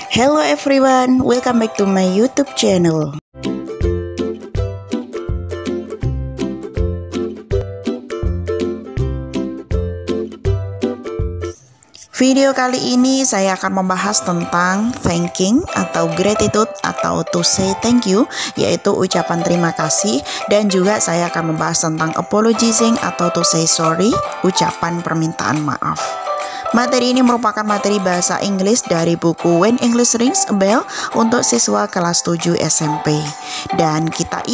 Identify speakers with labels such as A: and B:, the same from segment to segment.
A: Hello everyone, welcome back to my YouTube channel. Video kali ini saya akan membahas tentang thanking atau gratitude atau to say thank you, yaitu ucapan terima kasih, dan juga saya akan membahas tentang apologizing atau to say sorry, ucapan permintaan maaf. Materi ini merupakan materi bahasa Inggris dari buku When English Rings a Bell untuk siswa kelas 7 SMP. Dan kita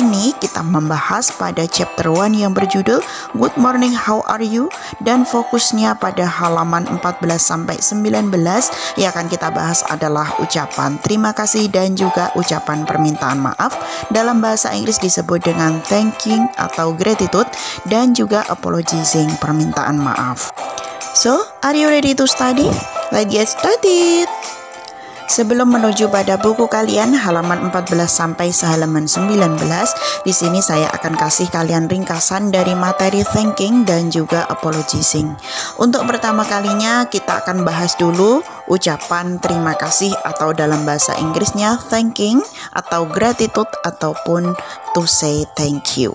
A: membahas pada chapter 1 yang berjudul Good Morning, How Are You? Dan fokusnya pada halaman 14-19. Yang akan kita bahas adalah ucapan terima kasih dan juga ucapan permintaan maaf. Dalam bahasa Inggris disebut dengan thanking atau gratitude dan juga apologizing, permintaan maaf. So, are you ready to study? Let's get started. Sebelum menuju pada buku kalian halaman 14 sampai halaman 19, di sini saya akan kasih kalian ringkasan dari materi thanking dan juga apologizing. Untuk pertama kalinya kita akan bahas dulu ucapan terima kasih atau dalam bahasa Inggrisnya thanking atau gratitude ataupun to say thank you.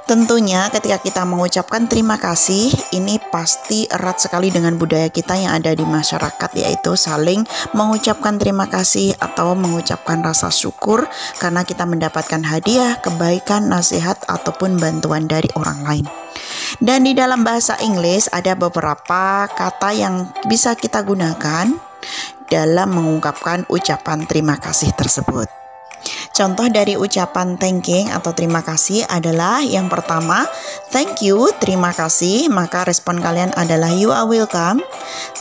A: Tentunya ketika kita mengucapkan terima kasih, ini pasti erat sekali dengan budaya kita yang ada di masyarakat, yaitu saling mengucapkan terima kasih atau mengucapkan rasa syukur karena kita mendapatkan hadiah, kebaikan, nasihat, ataupun bantuan dari orang lain. Dan di dalam bahasa Inggris ada beberapa kata yang bisa kita gunakan dalam mengungkapkan ucapan terima kasih tersebut. Contoh dari ucapan thanking atau terima kasih adalah yang pertama, thank you, terima kasih, maka respon kalian adalah you are welcome.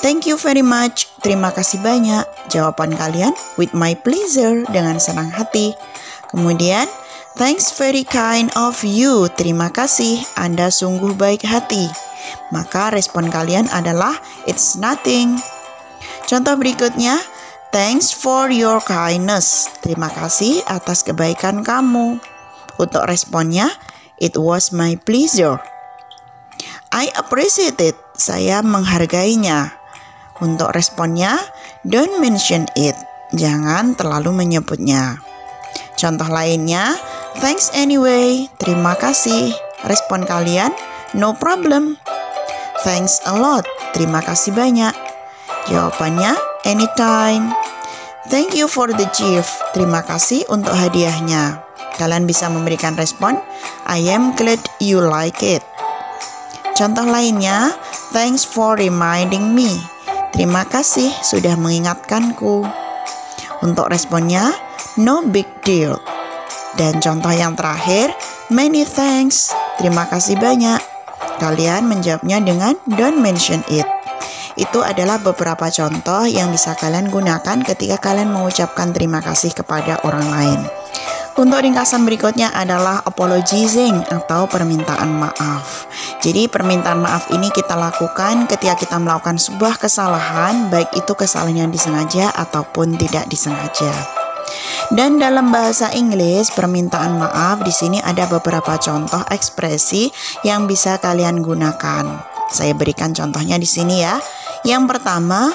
A: Thank you very much, terima kasih banyak. Jawaban kalian, with my pleasure, dengan senang hati. Kemudian, thanks very kind of you, terima kasih, Anda sungguh baik hati. Maka respon kalian adalah it's nothing. Contoh berikutnya, thanks for your kindness. Terima kasih atas kebaikan kamu. Untuk responnya, it was my pleasure. I appreciate it. Saya menghargainya. Untuk responnya, don't mention it. Jangan terlalu menyebutnya. Contoh lainnya, thanks anyway. Terima kasih. Respon kalian, no problem. Thanks a lot. Terima kasih banyak. Jawabannya, anytime. Thank you for the gift. Terima kasih untuk hadiahnya. Kalian bisa memberikan respon, I am glad you like it. Contoh lainnya, thanks for reminding me. Terima kasih sudah mengingatkanku. Untuk responnya, no big deal. Dan contoh yang terakhir, many thanks. Terima kasih banyak. Kalian menjawabnya dengan don't mention it. Itu adalah beberapa contoh yang bisa kalian gunakan ketika kalian mengucapkan terima kasih kepada orang lain. Untuk ringkasan berikutnya adalah apologizing atau permintaan maaf. Jadi permintaan maaf ini kita lakukan ketika kita melakukan sebuah kesalahan, baik itu kesalahan yang disengaja ataupun tidak disengaja. Dan dalam bahasa Inggris, permintaan maaf di sini ada beberapa contoh ekspresi yang bisa kalian gunakan. Saya berikan contohnya di sini ya. Yang pertama,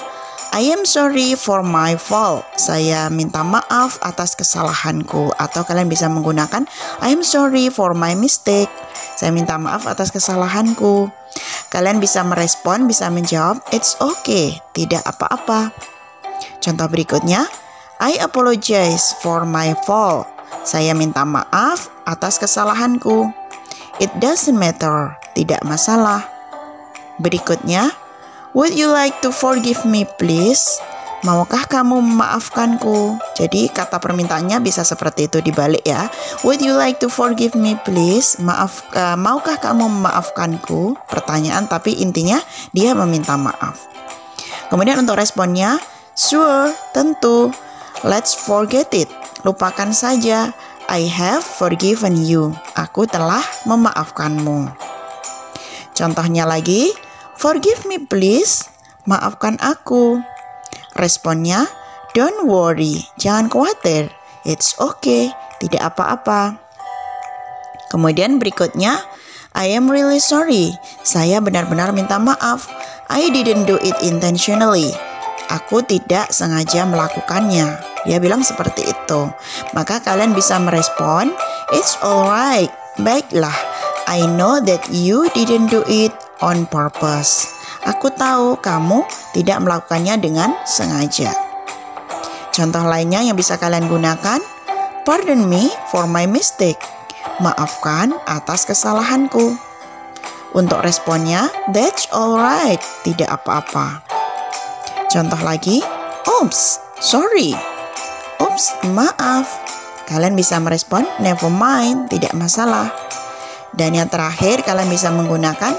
A: I am sorry for my fault. Saya minta maaf atas kesalahanku. Atau kalian bisa menggunakan I am sorry for my mistake. Saya minta maaf atas kesalahanku. Kalian bisa merespon, bisa menjawab it's okay, tidak apa-apa. Contoh berikutnya, I apologize for my fault. Saya minta maaf atas kesalahanku. It doesn't matter, tidak masalah. Berikutnya, would you like to forgive me please? Maukah kamu memaafkanku? Jadi kata permintaannya bisa seperti itu dibalik ya. Would you like to forgive me please? Maukah kamu memaafkanku? Pertanyaan tapi intinya dia meminta maaf. Kemudian untuk responnya, sure, tentu. Let's forget it. Lupakan saja. I have forgiven you. Aku telah memaafkanmu. Contohnya lagi, forgive me please, maafkan aku. Responnya, don't worry, jangan khawatir, it's okay, tidak apa-apa. Kemudian berikutnya, I am really sorry, saya benar-benar minta maaf. I didn't do it intentionally. Aku tidak sengaja melakukannya. Dia bilang seperti itu. Maka kalian bisa merespon, it's alright. Baiklah, I know that you didn't do it on purpose. Aku tahu kamu tidak melakukannya dengan sengaja. Contoh lainnya yang bisa kalian gunakan, pardon me for my mistake. Maafkan atas kesalahanku. Untuk responnya, that's alright, tidak apa-apa. Contoh lagi, oops, sorry. Oops, maaf. Kalian bisa merespon, never mind, tidak masalah. Dan yang terakhir, kalian bisa menggunakan,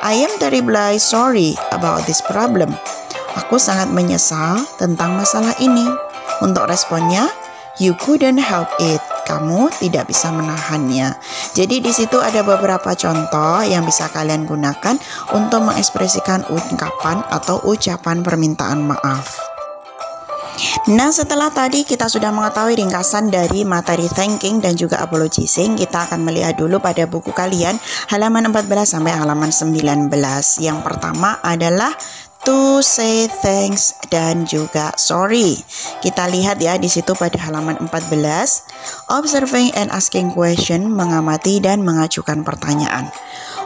A: I am terribly sorry about this problem. Aku sangat menyesal tentang masalah ini. Untuk responnya, you couldn't help it. Kamu tidak bisa menahannya. Jadi di situ ada beberapa contoh yang bisa kalian gunakan untuk mengekspresikan ungkapan atau ucapan permintaan maaf. Nah, setelah tadi kita sudah mengetahui ringkasan dari materi thanking dan juga apologizing, kita akan melihat dulu pada buku kalian halaman 14 sampai halaman 19. Yang pertama adalah to say thanks dan juga sorry. Kita lihat ya di situ pada halaman 14, observing and asking question, mengamati dan mengajukan pertanyaan.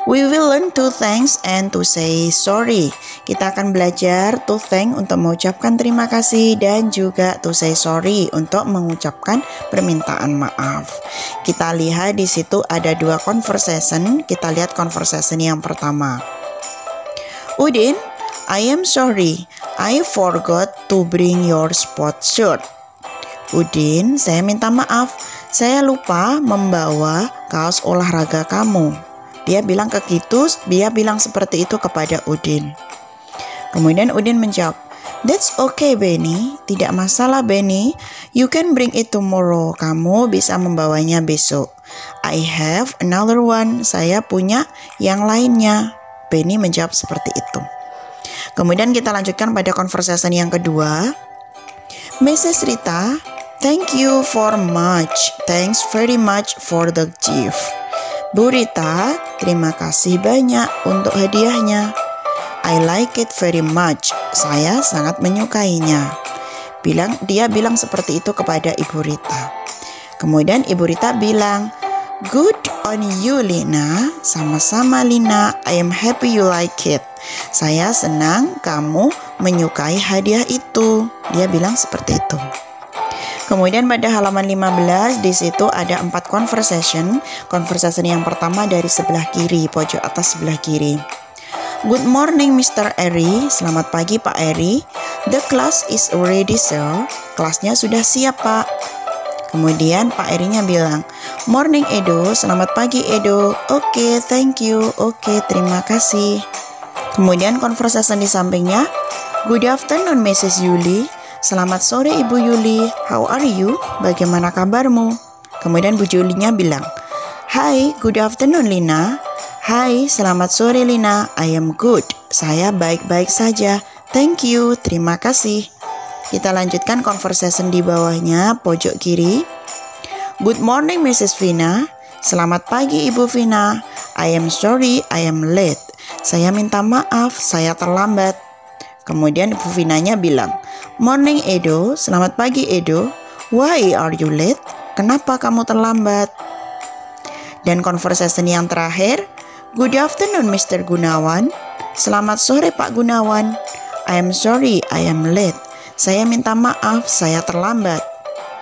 A: We will learn to thanks and to say sorry. Kita akan belajar to thank untuk mengucapkan terima kasih dan juga to say sorry untuk mengucapkan permintaan maaf. Kita lihat di situ ada dua conversation. Kita lihat conversation yang pertama. Udin, I am sorry, I forgot to bring your sport shirt. Udin, saya minta maaf, saya lupa membawa kaos olahraga kamu. Dia bilang seperti itu kepada Udin. Kemudian Udin menjawab, that's okay Benny, tidak masalah Benny, you can bring it tomorrow, kamu bisa membawanya besok. I have another one, saya punya yang lainnya. Benny menjawab seperti itu. Kemudian kita lanjutkan pada conversation yang kedua. Mrs. Rita, thank you for much. Thanks very much for the gift. Bu Rita, terima kasih banyak untuk hadiahnya. I like it very much. Saya sangat menyukainya. Dia bilang seperti itu kepada Ibu Rita. Kemudian Ibu Rita bilang, good on you Lina. Sama-sama Lina, I am happy you like it. Saya senang kamu menyukai hadiah itu. Dia bilang seperti itu. Kemudian pada halaman 15 di situ ada 4 conversation. Conversation yang pertama dari sebelah kiri, pojok atas sebelah kiri. Good morning Mr. Eri. Selamat pagi Pak Eri. The class is ready sir. Kelasnya sudah siap Pak. Kemudian Pak Erinya bilang, morning Edo. Selamat pagi Edo. Oke, thank you. Oke, terima kasih. Kemudian conversation di sampingnya, good afternoon Mrs. Yuli. Selamat sore Ibu Yuli, how are you? Bagaimana kabarmu? Kemudian Bu Julinya bilang, hi, good afternoon Lina. Hai, selamat sore Lina, I am good. Saya baik-baik saja, thank you, terima kasih. Kita lanjutkan conversation di bawahnya, pojok kiri. Good morning Mrs. Vina. Selamat pagi Ibu Vina. I am sorry, I am late. Saya minta maaf, saya terlambat. Kemudian Ibu Vinanya bilang, morning Edo, selamat pagi Edo. Why are you late? Kenapa kamu terlambat? Dan conversation yang terakhir, good afternoon Mr. Gunawan. Selamat sore Pak Gunawan. I am sorry, I am late. Saya minta maaf, saya terlambat.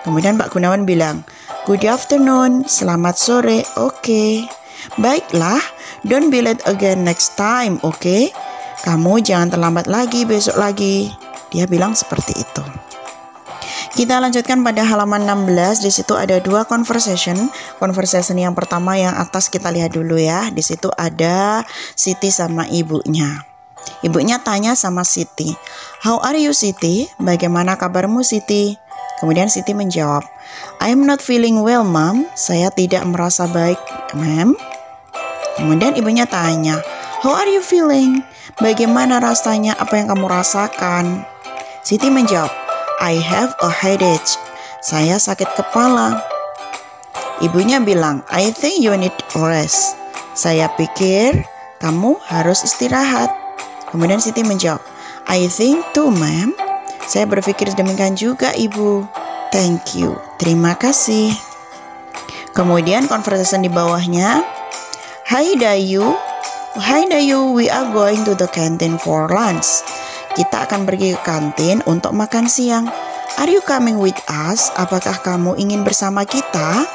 A: Kemudian Pak Gunawan bilang, good afternoon, selamat sore, oke. Baiklah, don't be late again next time, oke? Kamu jangan terlambat lagi besok lagi. Dia bilang seperti itu. Kita lanjutkan pada halaman 16. Di situ ada 2 conversation. Conversation yang pertama yang atas kita lihat dulu ya. Di situ ada Siti sama ibunya. Ibunya tanya sama Siti, how are you Siti? Bagaimana kabarmu Siti? Kemudian Siti menjawab, I am not feeling well ma'am. Saya tidak merasa baik ma'am. Kemudian ibunya tanya, how are you feeling? Bagaimana rasanya, apa yang kamu rasakan? Siti menjawab, I have a headache. Saya sakit kepala. Ibunya bilang, I think you need rest. Saya pikir kamu harus istirahat. Kemudian Siti menjawab, I think too ma'am. Saya berpikir demikian juga, Ibu. Thank you. Terima kasih. Kemudian conversation di bawahnya. Hi Dayu. Hi Dayu, we are going to the canteen for lunch. Kita akan pergi ke kantin untuk makan siang. Are you coming with us? Apakah kamu ingin bersama kita?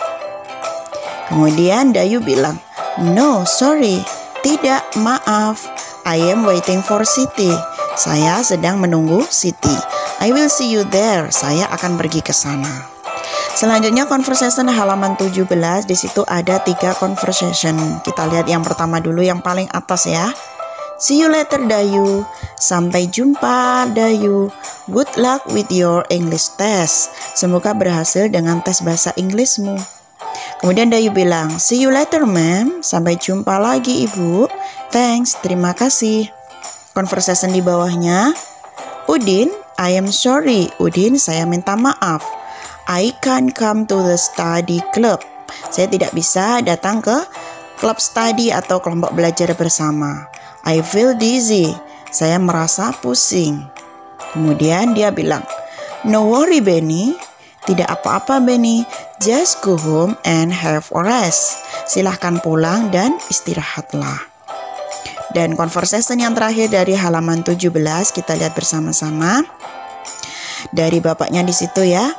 A: Kemudian Dayu bilang, no, sorry. Tidak, maaf. I am waiting for Siti. Saya sedang menunggu Siti. I will see you there. Saya akan pergi ke sana. Selanjutnya conversation halaman 17. Di situ ada 3 conversation. Kita lihat yang pertama dulu, yang paling atas ya. See you later Dayu. Sampai jumpa Dayu. Good luck with your English test. Semoga berhasil dengan tes bahasa Inggrismu. Kemudian Dayu bilang, see you later ma'am. Sampai jumpa lagi ibu. Thanks, terima kasih. Conversation di bawahnya. Udin, I am sorry. Udin, saya minta maaf. I can't come to the study club. Saya tidak bisa datang ke klub study atau kelompok belajar bersama. I feel dizzy. Saya merasa pusing. Kemudian dia bilang, no worry Benny. Tidak apa-apa Benny. Just go home and have a rest. Silahkan pulang dan istirahatlah. Dan conversation yang terakhir dari halaman 17 kita lihat bersama-sama. Dari bapaknya di situ ya.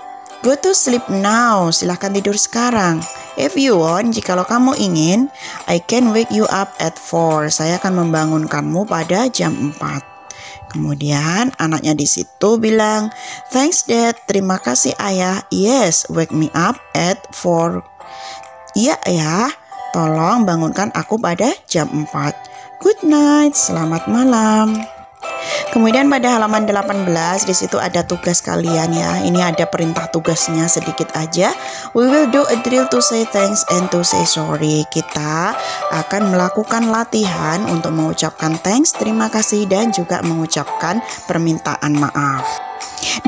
A: Go to sleep now. Silahkan tidur sekarang. If you want, jikalau kamu ingin, I can wake you up at 4. Saya akan membangunkanmu pada jam 4. Kemudian anaknya di situ bilang, thanks dad, terima kasih ayah. Yes, wake me up at 4. Iya ya, tolong bangunkan aku pada jam 4. Good night, selamat malam. Kemudian pada halaman 18 di situ ada tugas kalian ya. Ini ada perintah tugasnya sedikit aja. We will do a drill to say thanks and to say sorry. Kita akan melakukan latihan untuk mengucapkan thanks, terima kasih, dan juga mengucapkan permintaan maaf.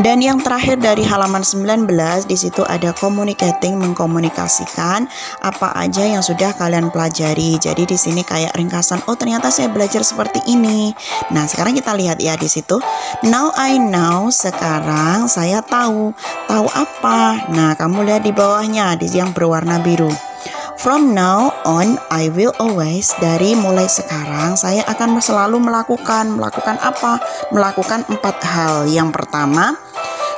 A: Dan yang terakhir dari halaman 19 di situ ada communicating, mengkomunikasikan apa aja yang sudah kalian pelajari. Jadi di sini kayak ringkasan, oh ternyata saya belajar seperti ini. Nah, sekarang kita lihat ya di situ. Now I know, sekarang saya tahu. Tahu apa? Nah, kamu lihat di bawahnya di yang berwarna biru. From now on, I will always, dari mulai sekarang, saya akan selalu melakukan apa? Melakukan 4 hal. Yang pertama,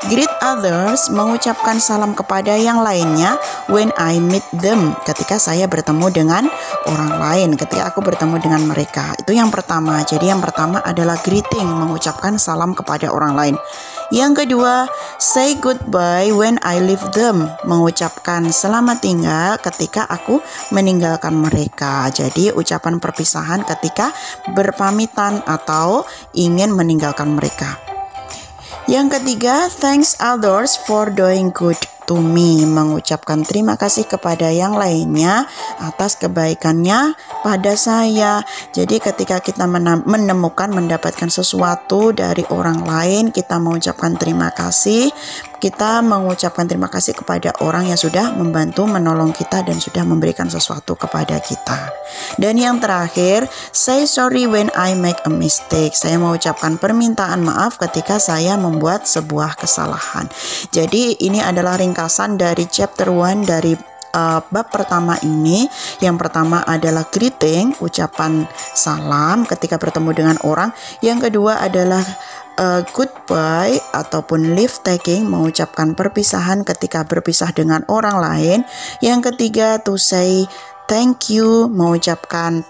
A: greet others, mengucapkan salam kepada yang lainnya when I meet them, ketika saya bertemu dengan orang lain, ketika aku bertemu dengan mereka. Itu yang pertama. Jadi yang pertama adalah greeting, mengucapkan salam kepada orang lain. Yang kedua, say goodbye when I leave them, mengucapkan selamat tinggal ketika aku meninggalkan mereka. Jadi ucapan perpisahan ketika berpamitan atau ingin meninggalkan mereka. Yang ketiga, thanks others for doing good to me, mengucapkan terima kasih kepada yang lainnya atas kebaikannya pada saya. Jadi ketika kita mendapatkan sesuatu dari orang lain, kita mengucapkan terima kasih. Kita mengucapkan terima kasih kepada orang yang sudah membantu menolong kita dan sudah memberikan sesuatu kepada kita. Dan yang terakhir, say sorry when I make a mistake. Saya mengucapkan permintaan maaf ketika saya membuat sebuah kesalahan. Jadi ini adalah ringkasan dari chapter 1 dari bab pertama ini. Yang pertama adalah greeting, ucapan salam ketika bertemu dengan orang. Yang kedua adalah goodbye ataupun leave taking, mengucapkan perpisahan ketika berpisah dengan orang lain. Yang ketiga, to say thank you, mengucapkan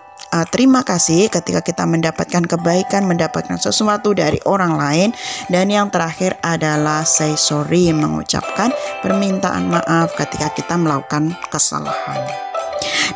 A: terima kasih ketika kita mendapatkan kebaikan, mendapatkan sesuatu dari orang lain. Dan yang terakhir adalah say sorry, mengucapkan permintaan maaf ketika kita melakukan kesalahan.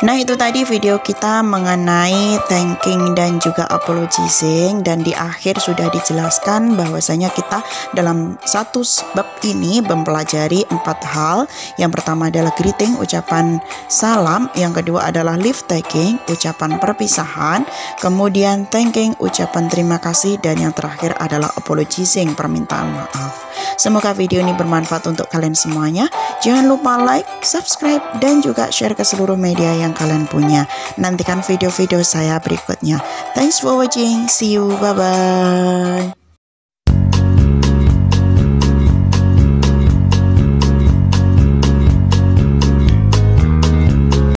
A: Nah, itu tadi video kita mengenai thanking dan juga apologizing, dan di akhir sudah dijelaskan bahwasanya kita dalam satu bab ini mempelajari 4 hal. Yang pertama adalah greeting, ucapan salam. Yang kedua adalah leave taking, ucapan perpisahan. Kemudian thanking, ucapan terima kasih. Dan yang terakhir adalah apologizing, permintaan maaf. Semoga video ini bermanfaat untuk kalian semuanya. Jangan lupa like, subscribe, dan juga share ke seluruh media yang kalian punya. Nantikan video-video saya berikutnya. Thanks for watching. See you. Bye-bye.